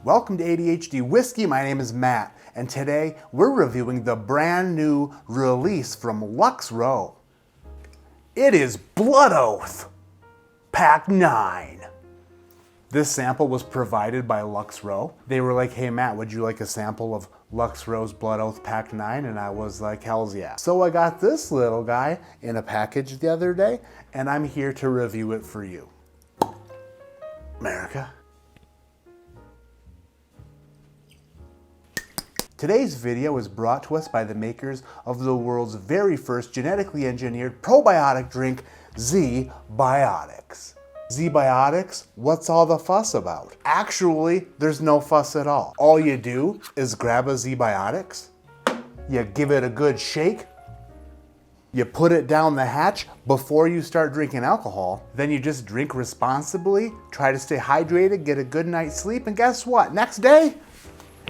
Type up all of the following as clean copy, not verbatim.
Welcome to ADHD Whiskey. My name is Matt, and today we're reviewing the brand new release from Lux Row. It is Blood Oath Pact 9. This sample was provided by Lux Row. They were like, hey Matt, would you like a sample of Lux Row's Blood Oath Pact 9? And I was like, hells yeah. So I got this little guy in a package the other day, and I'm here to review it for you. America. Today's video is brought to us by the makers of the world's very first genetically engineered probiotic drink, Z-Biotics. Z-Biotics, what's all the fuss about? Actually, there's no fuss at all. All you do is grab a Z-Biotics, you give it a good shake, you put it down the hatch before you start drinking alcohol, then you just drink responsibly, try to stay hydrated, get a good night's sleep, and guess what? Next day,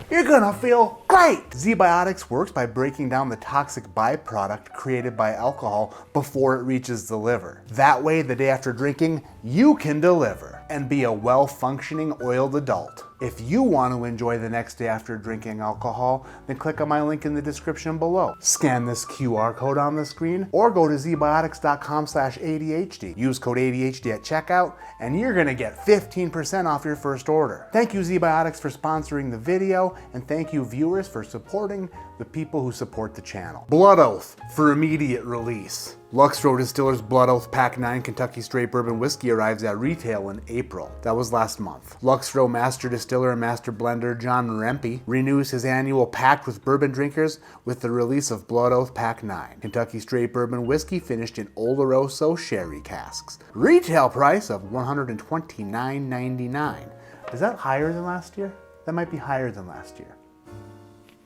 you're gonna feel great! Z-Biotics works by breaking down the toxic byproduct created by alcohol before it reaches the liver. That way, the day after drinking, you can deliver and be a well-functioning oiled adult. If you want to enjoy the next day after drinking alcohol, then click on my link in the description below. Scan this QR code on the screen or go to zbiotics.com/ADHD. Use code ADHD at checkout and you're gonna get 15% off your first order. Thank you Z-Biotics for sponsoring the video, and thank you viewers for supporting the people who support the channel. Blood Oath for immediate release. Lux Row Distillers Blood Oath Pact 9 Kentucky Straight Bourbon Whiskey arrives at retail in April. That was last month. Lux Row Master Distiller and Master Blender John Rempe renews his annual pact with bourbon drinkers with the release of Blood Oath Pact 9. Kentucky Straight Bourbon Whiskey finished in Oloroso sherry casks. Retail price of $129.99. Is that higher than last year? That might be higher than last year.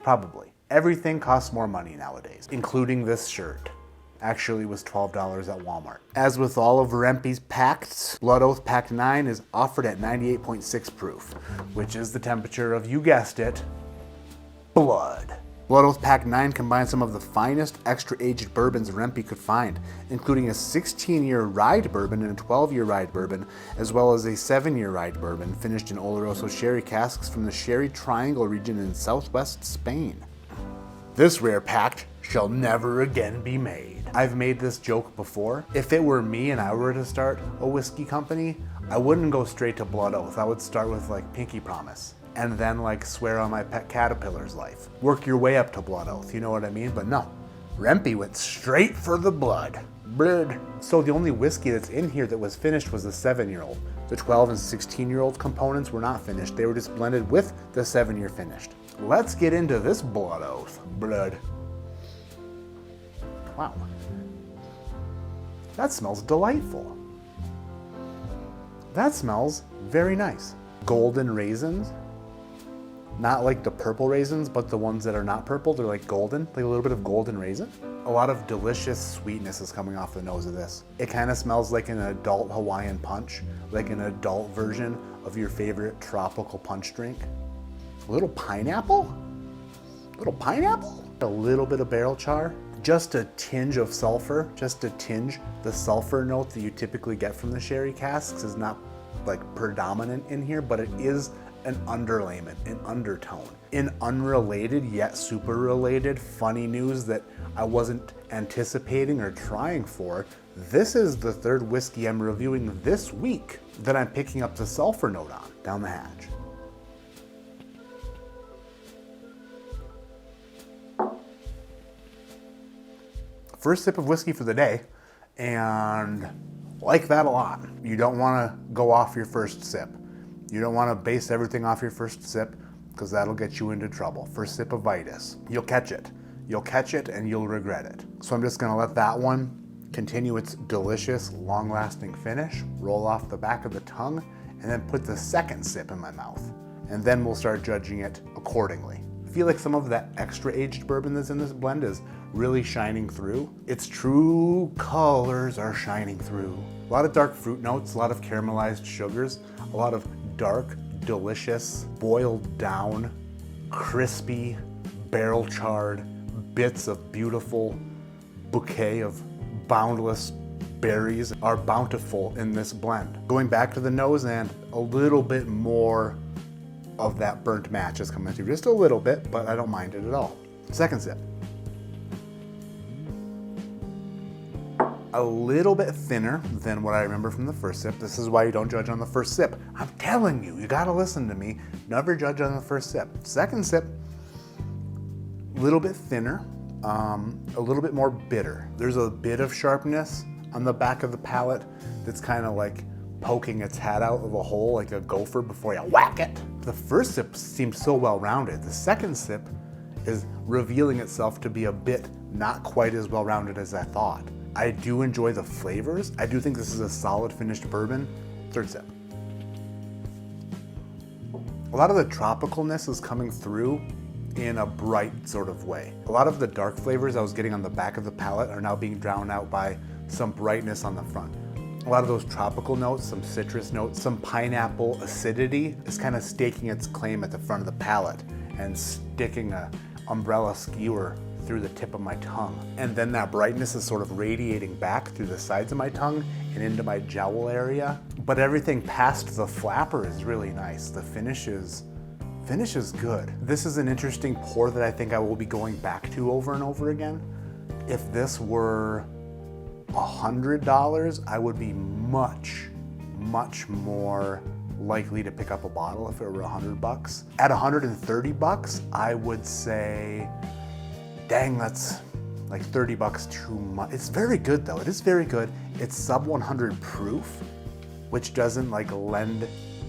Probably. Everything costs more money nowadays, including this shirt. Actually was $12 at Walmart. As with all of Rempe's pacts, Blood Oath Pact 9 is offered at 98.6 proof, which is the temperature of, you guessed it, blood. Blood Oath Pact 9 combines some of the finest extra-aged bourbons Rempe could find, including a 16-year rye bourbon and a 12-year rye bourbon, as well as a 7-year rye bourbon finished in Oloroso sherry casks from the Sherry Triangle region in southwest Spain. This rare pact shall never again be made. I've made this joke before. If it were me and I were to start a whiskey company, I wouldn't go straight to Blood Oath. I would start with like Pinky Promise and then like swear on my pet caterpillar's life. Work your way up to Blood Oath, you know what I mean? But no, Rempe went straight for the blood. Blood. So the only whiskey that's in here that was finished was the 7-year-old. The 12 and 16-year-old components were not finished. They were just blended with the 7-year finished. Let's get into this Blood Oath. Blood. Wow. That smells delightful. That smells very nice. Golden raisins. Not like the purple raisins, but the ones that are not purple, they're like golden, like a little bit of golden raisin. A lot of delicious sweetness is coming off the nose of this. It kind of smells like an adult Hawaiian punch, like an adult version of your favorite tropical punch drink. A little pineapple? A little pineapple? A little bit of barrel char. Just a tinge of sulfur, just a tinge. The sulfur note that you typically get from the sherry casks is not like predominant in here, but it is an underlayment, an undertone. In unrelated yet super related funny news that I wasn't anticipating or trying for, this is the third whiskey I'm reviewing this week that I'm picking up the sulfur note on, down the hatch. First sip of whiskey for the day, and like that a lot. You don't want to go off your first sip. You don't want to base everything off your first sip, because that'll get you into trouble. First sip of Vitus. You'll catch it. You'll catch it and you'll regret it. So I'm just going to let that one continue its delicious, long-lasting finish, roll off the back of the tongue, and then put the second sip in my mouth. And then we'll start judging it accordingly. I feel like some of that extra aged bourbon that's in this blend is really shining through. Its true colors are shining through. A lot of dark fruit notes, a lot of caramelized sugars, a lot of dark, delicious, boiled down, crispy, barrel charred bits of beautiful bouquet of boundless berries are bountiful in this blend. Going back to the nose and a little bit more of that burnt matches coming through. Just a little bit, but I don't mind it at all. Second sip. A little bit thinner than what I remember from the first sip. This is why you don't judge on the first sip. I'm telling you, you gotta listen to me. Never judge on the first sip. Second sip, a little bit thinner, a little bit more bitter. There's a bit of sharpness on the back of the palate that's kind of like poking its head out of a hole like a gopher before you whack it. The first sip seemed so well-rounded. The second sip is revealing itself to be a bit not quite as well-rounded as I thought. I do enjoy the flavors. I do think this is a solid finished bourbon. Third sip. A lot of the tropicalness is coming through in a bright sort of way. A lot of the dark flavors I was getting on the back of the palate are now being drowned out by some brightness on the front. A lot of those tropical notes, some citrus notes, some pineapple acidity is kind of staking its claim at the front of the palate and sticking a umbrella skewer through the tip of my tongue. And then that brightness is sort of radiating back through the sides of my tongue and into my jowl area. But everything past the flapper is really nice. The finish is good. This is an interesting pour that I think I will be going back to over and over again. If this were $100, I would be much more likely to pick up a bottle if it were $100. At $130, I would say, dang, that's like $30 too much. It's very good though. It is very good. It's sub 100 proof, which doesn't like lend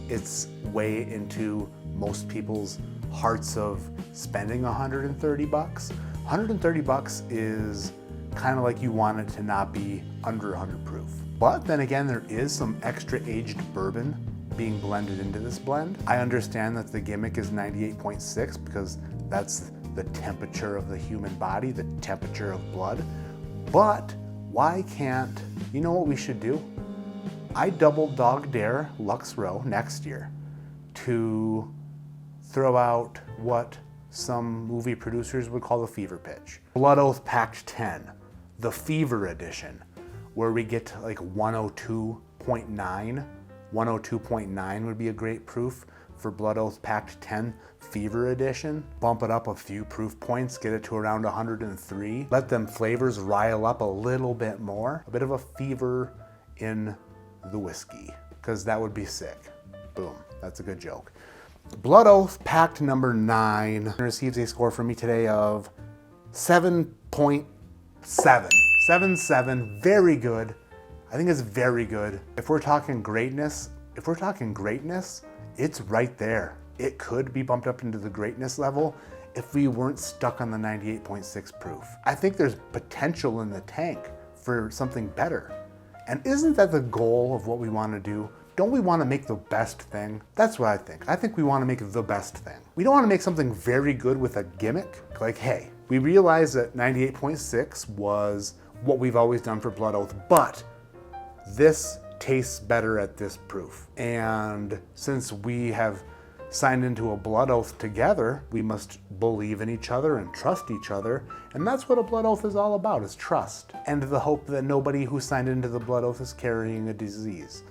its way into most people's hearts of spending $130. $130 is kind of like you want it to not be under 100 proof. But then again, there is some extra aged bourbon being blended into this blend. I understand that the gimmick is 98.6 because that's the temperature of the human body, the temperature of blood. But why can't, you know what we should do? I double dog dare Lux Row next year to throw out what some movie producers would call the fever pitch. Blood Oath Pact 10, the fever edition, where we get to like 102.9. 102.9 would be a great proof for Blood Oath Pact 10 Fever Edition. Bump it up a few proof points, get it to around 103. Let them flavors rile up a little bit more. A bit of a fever in the whiskey, because that would be sick. Boom, that's a good joke. Blood Oath Pact number 9 receives a score from me today of 7.7. 7.7, very good. I think it's very good. If we're talking greatness, it's right there. It could be bumped up into the greatness level if we weren't stuck on the 98.6 proof. I think there's potential in the tank for something better. And isn't that the goal of what we want to do? Don't we want to make the best thing? That's what I think. I think we want to make the best thing. We don't want to make something very good with a gimmick. Like, hey, we realize that 98.6 was what we've always done for Blood Oath, but this tastes better at this proof. And since we have signed into a blood oath together, we must believe in each other and trust each other. And that's what a blood oath is all about, is trust. And the hope that nobody who signed into the blood oath is carrying a disease.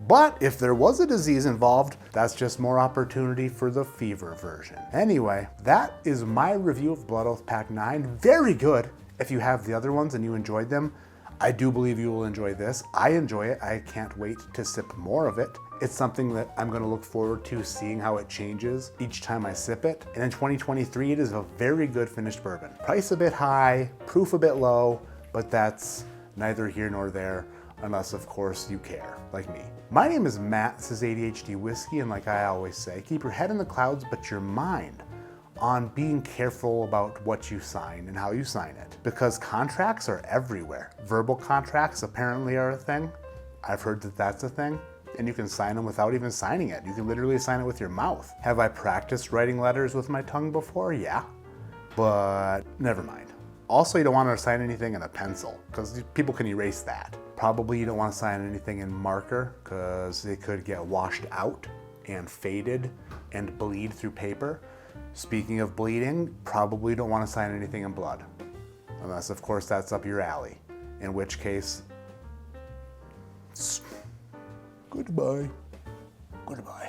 But if there was a disease involved, that's just more opportunity for the fever version. Anyway, that is my review of Blood Oath Pact 9. Very good. If you have the other ones and you enjoyed them, I do believe you will enjoy this. I enjoy it. I can't wait to sip more of it. It's something that I'm going to look forward to seeing how it changes each time I sip it. And in 2023, it is a very good finished bourbon. Price a bit high, proof a bit low, but that's neither here nor there, unless of course you care, like me. My name is Matt, this is ADHD Whiskey, and like I always say, keep your head in the clouds, but your mind on being careful about what you sign and how you sign it, because contracts are everywhere. Verbal contracts apparently are a thing. I've heard that that's a thing, and you can sign them without even signing it. You can literally sign it with your mouth. Have I practiced writing letters with my tongue before? Yeah, but never mind. Also, you don't want to sign anything in a pencil, because people can erase that. Probably you don't want to sign anything in marker, because it could get washed out and faded and bleed through paper. Speaking of bleeding, probably don't want to sign anything in blood. Unless, of course, that's up your alley. In which case, goodbye. Goodbye.